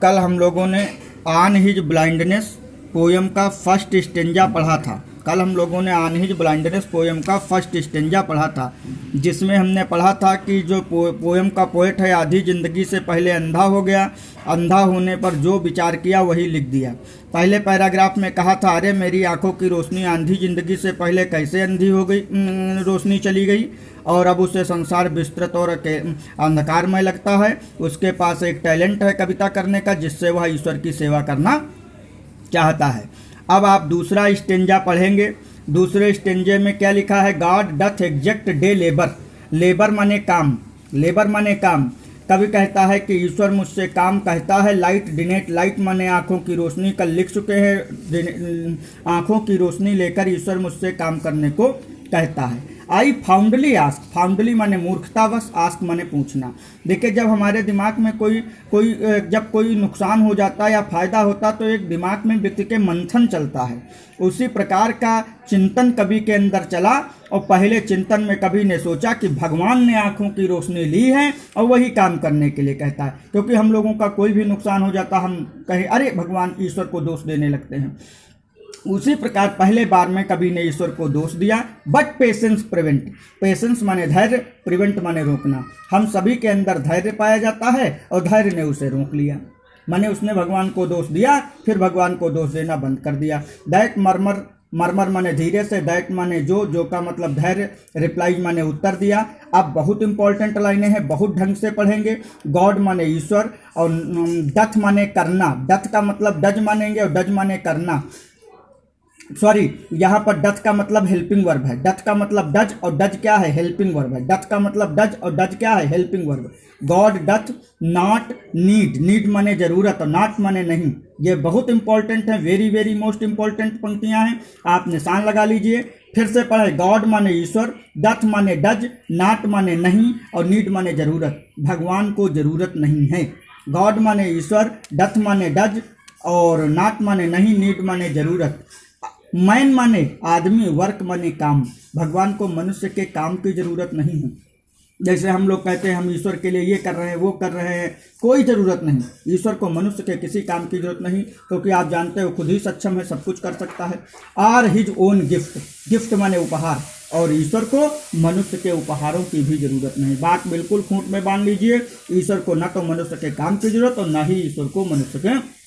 कल हम लोगों ने ऑन हिज ब्लाइंडनेस पोयम का फर्स्ट स्टेंजा पढ़ा था। कल हम लोगों ने ऑन हिज ब्लाइंडनेस पोयम का फर्स्ट स्टेंजा पढ़ा था, जिसमें हमने पढ़ा था कि जो पोयम का पोएट है आधी ज़िंदगी से पहले अंधा हो गया। अंधा होने पर जो विचार किया वही लिख दिया। पहले पैराग्राफ में कहा था, अरे मेरी आंखों की रोशनी आंधी ज़िंदगी से पहले कैसे अंधी हो गई, रोशनी चली गई और अब उसे संसार विस्तृत और अंधकारमय लगता है। उसके पास एक टैलेंट है कविता करने का, जिससे वह ईश्वर की सेवा करना चाहता है। अब आप दूसरा स्टेंजा पढ़ेंगे। दूसरे स्टेंजे में क्या लिखा है? God doth exact day labour. Labour माने काम, लेबर माने काम। कवि कहता है कि ईश्वर मुझसे काम कहता है। लाइट डिनेट, लाइट माने आँखों की रोशनी। कल लिख चुके हैं, आँखों की रोशनी लेकर ईश्वर मुझसे काम करने को कहता है। आई फाउंडली आस्क, फाउंडली माने मूर्खतावश, आस्क माने पूछना। देखिए, जब हमारे दिमाग में जब कोई नुकसान हो जाता है या फायदा होता तो एक दिमाग में व्यक्ति के मंथन चलता है। उसी प्रकार का चिंतन कवि के अंदर चला और पहले चिंतन में कवि ने सोचा कि भगवान ने आंखों की रोशनी ली है और वही काम करने के लिए कहता है। क्योंकि हम लोगों का कोई भी नुकसान हो जाता हम कहे अरे भगवान, ईश्वर को दोष देने लगते हैं। उसी प्रकार पहले बार में कवि ने ईश्वर को दोष दिया। बट पेशेंस प्रिवेंट, पेशेंस माने धैर्य, प्रिवेंट माने रोकना। हम सभी के अंदर धैर्य पाया जाता है और धैर्य ने उसे रोक लिया। माने उसने भगवान को दोष दिया, फिर भगवान को दोष देना बंद कर दिया। दैट मरमर, मरमर माने धीरे से, दैट माने जो का मतलब धैर्य, रिप्लाई माने उत्तर दिया। अब बहुत इंपॉर्टेंट लाइनें हैं, बहुत ढंग से पढ़ेंगे। गॉड माने ईश्वर और डथ माने करना। डथ का मतलब डज मानेंगे और डज माने करना। सॉरी, यहाँ पर डथ का मतलब हेल्पिंग वर्ब है। डथ का मतलब डज और डज क्या है? हेल्पिंग वर्ब है। डथ का मतलब डज और डज क्या है? Helping verb. God doth not need, need माने जरूरत और नॉट माने नहीं। ये बहुत इंपॉर्टेंट है, वेरी वेरी मोस्ट इंपॉर्टेंट पंक्तियाँ हैं, आप निशान लगा लीजिए। फिर से पढ़े, गॉड माने ईश्वर, डथ माने डज, नॉट माने नहीं और नीड माने जरूरत। भगवान को जरूरत नहीं है। गॉड माने ईश्वर, डथ माने डज और नॉट माने नहीं, नीड माने जरूरत। मैन माने आदमी, वर्क माने काम। भगवान को मनुष्य के काम की जरूरत नहीं है। जैसे हम लोग कहते हैं हम ईश्वर के लिए ये कर रहे हैं, वो कर रहे हैं, कोई ज़रूरत नहीं। ईश्वर को मनुष्य के किसी काम की जरूरत नहीं, क्योंकि आप जानते हो खुद ही सक्षम है, सब कुछ कर सकता है। Or his own gift, gift माने उपहार, और ईश्वर को मनुष्य के उपहारों की भी जरूरत नहीं। बात बिल्कुल खूंट में बांध लीजिए। ईश्वर को न तो मनुष्य के काम की जरूरत और न ही ईश्वर को मनुष्य के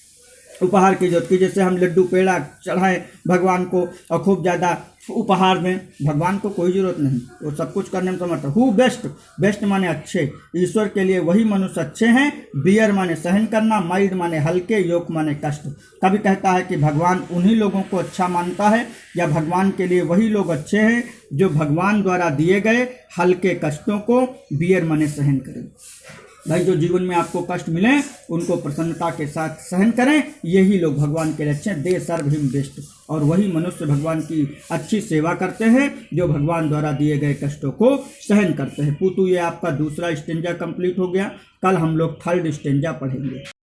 उपहार की जरूरत की। जैसे हम लड्डू पेड़ा चढ़ाएं भगवान को और खूब ज़्यादा उपहार में, भगवान को कोई ज़रूरत नहीं, वो सब कुछ करने में समर्थ है। हु बेस्ट, बेस्ट माने अच्छे। ईश्वर के लिए वही मनुष्य अच्छे हैं। बियर माने सहन करना, माइल्ड माने हल्के, योग माने कष्ट। कभी कहता है कि भगवान उन्हीं लोगों को अच्छा मानता है या भगवान के लिए वही लोग अच्छे हैं जो भगवान द्वारा दिए गए हल्के कष्टों को बियर माने सहन करें। भाई, जो जीवन में आपको कष्ट मिले उनको प्रसन्नता के साथ सहन करें, यही लोग भगवान के लिए अच्छे हैं। दे सर्व हिम बेस्ट, और वही मनुष्य भगवान की अच्छी सेवा करते हैं जो भगवान द्वारा दिए गए कष्टों को सहन करते हैं। पूतू, ये आपका दूसरा स्टेंजा कंप्लीट हो गया। कल हम लोग थर्ड स्टेंजा पढ़ेंगे।